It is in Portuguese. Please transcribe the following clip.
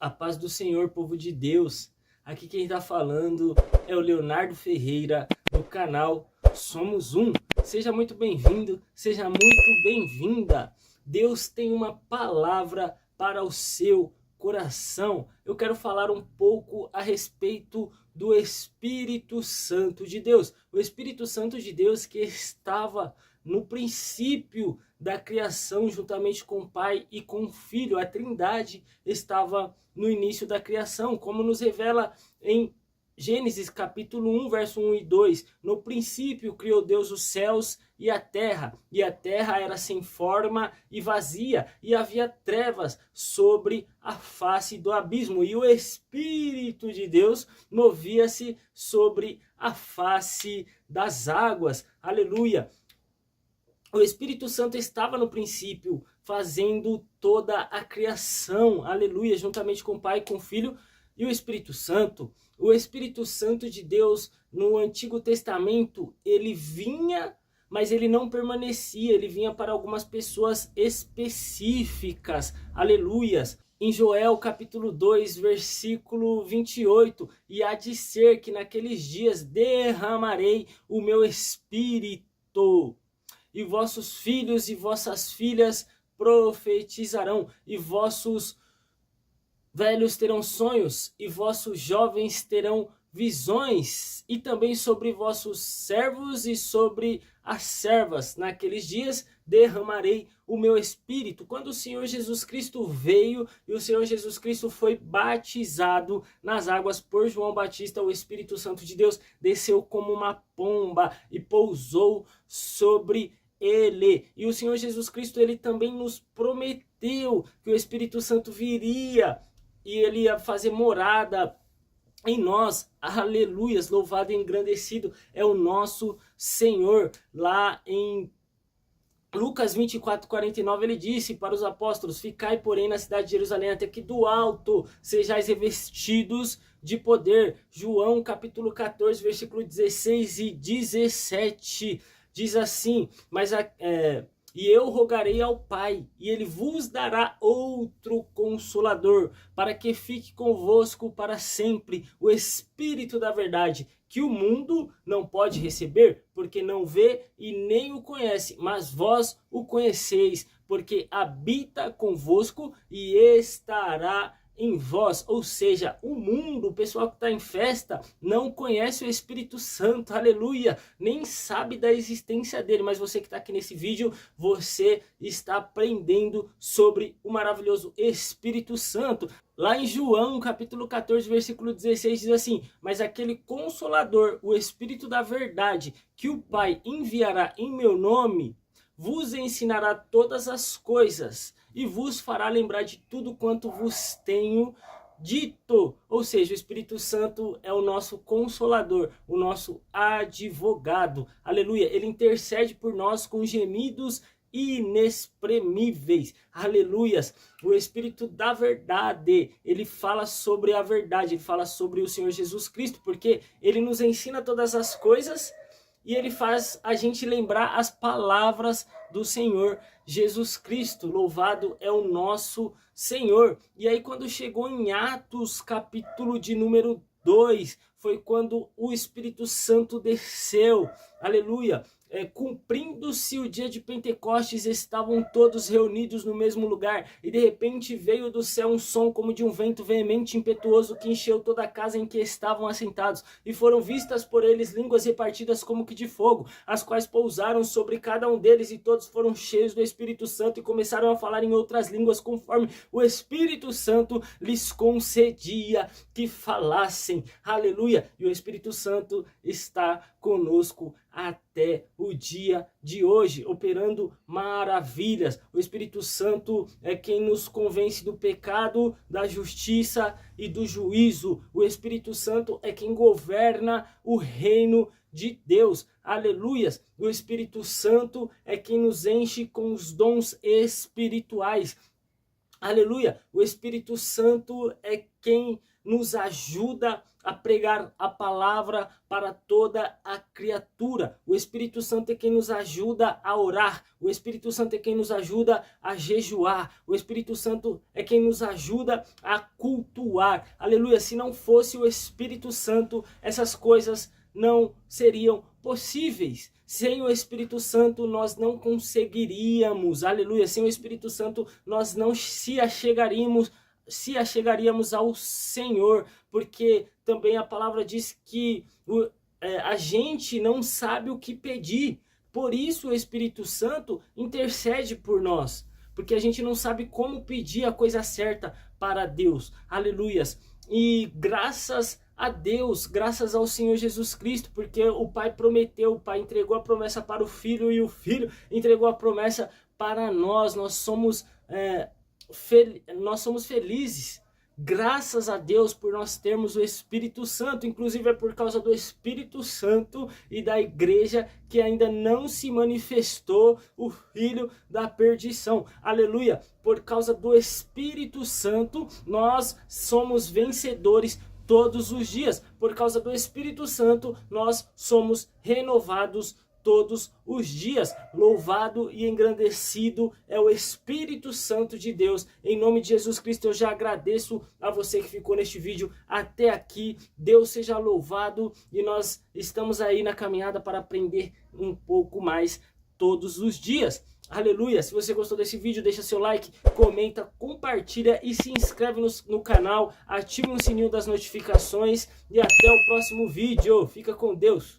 A paz do Senhor, povo de Deus. Aqui quem está falando é o Leonardo Ferreira, do canal Somos Um. Seja muito bem-vindo, seja muito bem-vinda. Deus tem uma palavra para o seu coração. Eu quero falar um pouco a respeito do Espírito Santo de Deus. O Espírito Santo de Deus que estava no princípio da criação, juntamente com o Pai e com o Filho. A Trindade estava no início da criação, como nos revela em Gênesis capítulo 1, verso 1 e 2. No princípio criou Deus os céus e a terra era sem forma e vazia, e havia trevas sobre a face do abismo, e o Espírito de Deus movia-se sobre a face das águas. Aleluia! O Espírito Santo estava no princípio, fazendo toda a criação, aleluia, juntamente com o Pai, com o Filho e o Espírito Santo. O Espírito Santo de Deus, no Antigo Testamento, ele vinha, mas ele não permanecia, ele vinha para algumas pessoas específicas, aleluias. Em Joel capítulo 2, versículo 28, e há de ser que naqueles dias derramarei o meu Espírito, e vossos filhos e vossas filhas profetizarão, e vossos velhos terão sonhos, e vossos jovens terão visões, e também sobre vossos servos e sobre as servas. Naqueles dias derramarei o meu Espírito. Quando o Senhor Jesus Cristo veio e o Senhor Jesus Cristo foi batizado nas águas por João Batista, o Espírito Santo de Deus desceu como uma pomba e pousou sobre ele. E o Senhor Jesus Cristo, ele também nos prometeu que o Espírito Santo viria e ele ia fazer morada em nós. Aleluias, louvado e engrandecido é o nosso Senhor. Lá em Lucas 24:49 ele disse para os apóstolos: ficai porém na cidade de Jerusalém até que do alto sejais revestidos de poder. João capítulo 14 versículo 16 e 17 diz assim: e eu rogarei ao Pai, e ele vos dará outro Consolador, para que fique convosco para sempre, o Espírito da verdade, que o mundo não pode receber, porque não vê e nem o conhece, mas vós o conheceis, porque habita convosco e estará em vós. Ou seja, o mundo, o pessoal que está em festa, não conhece o Espírito Santo, aleluia, nem sabe da existência dele, mas você que está aqui nesse vídeo, você está aprendendo sobre o maravilhoso Espírito Santo. Lá em João capítulo 14 versículo 16 diz assim: mas aquele Consolador, o Espírito da verdade, que o Pai enviará em meu nome, vos ensinará todas as coisas e vos fará lembrar de tudo quanto vos tenho dito. Ou seja, o Espírito Santo é o nosso Consolador, o nosso advogado, aleluia. Ele intercede por nós com gemidos inexprimíveis, aleluias. O Espírito da verdade, ele fala sobre a verdade, ele fala sobre o Senhor Jesus Cristo, porque ele nos ensina todas as coisas e ele faz a gente lembrar as palavras do Senhor Jesus Cristo. Louvado é o nosso Senhor. E aí quando chegou em Atos capítulo de número 2, foi quando o Espírito Santo desceu, aleluia. Cumprindo-se o dia de Pentecostes, estavam todos reunidos no mesmo lugar, e de repente veio do céu um som como de um vento veemente e impetuoso que encheu toda a casa em que estavam assentados, e foram vistas por eles línguas repartidas como que de fogo, as quais pousaram sobre cada um deles, e todos foram cheios do Espírito Santo e começaram a falar em outras línguas conforme o Espírito Santo lhes concedia que falassem, aleluia. E o Espírito Santo está conosco até o dia de hoje, operando maravilhas. O Espírito Santo é quem nos convence do pecado, da justiça e do juízo. O Espírito Santo é quem governa o reino de Deus, aleluias. O Espírito Santo é quem nos enche com os dons espirituais, aleluia. O Espírito Santo é quem nos ajuda a pregar a palavra para toda a criatura. O Espírito Santo é quem nos ajuda a orar. O Espírito Santo é quem nos ajuda a jejuar. O Espírito Santo é quem nos ajuda a cultuar. Aleluia! Se não fosse o Espírito Santo, essas coisas não seriam possíveis. Sem o Espírito Santo nós não conseguiríamos, aleluia, sem o Espírito Santo nós não se achegaríamos ao Senhor, porque também a palavra diz que a gente não sabe o que pedir, por isso o Espírito Santo intercede por nós, porque a gente não sabe como pedir a coisa certa para Deus, aleluias, e graças a Deus, graças ao Senhor Jesus Cristo, porque o Pai prometeu, o Pai entregou a promessa para o Filho e o Filho entregou a promessa para nós. Nós somos felizes, graças a Deus, por nós termos o Espírito Santo. Inclusive é por causa do Espírito Santo e da igreja que ainda não se manifestou o filho da perdição. Aleluia! Por causa do Espírito Santo nós somos vencedores todos os dias. Por causa do Espírito Santo, nós somos renovados todos os dias. Louvado e engrandecido é o Espírito Santo de Deus. Em nome de Jesus Cristo, eu já agradeço a você que ficou neste vídeo até aqui. Deus seja louvado e nós estamos aí na caminhada para aprender um pouco mais todos os dias. Aleluia! Se você gostou desse vídeo, deixa seu like, comenta, compartilha e se inscreve no canal, ative o sininho das notificações e até o próximo vídeo. Fica com Deus!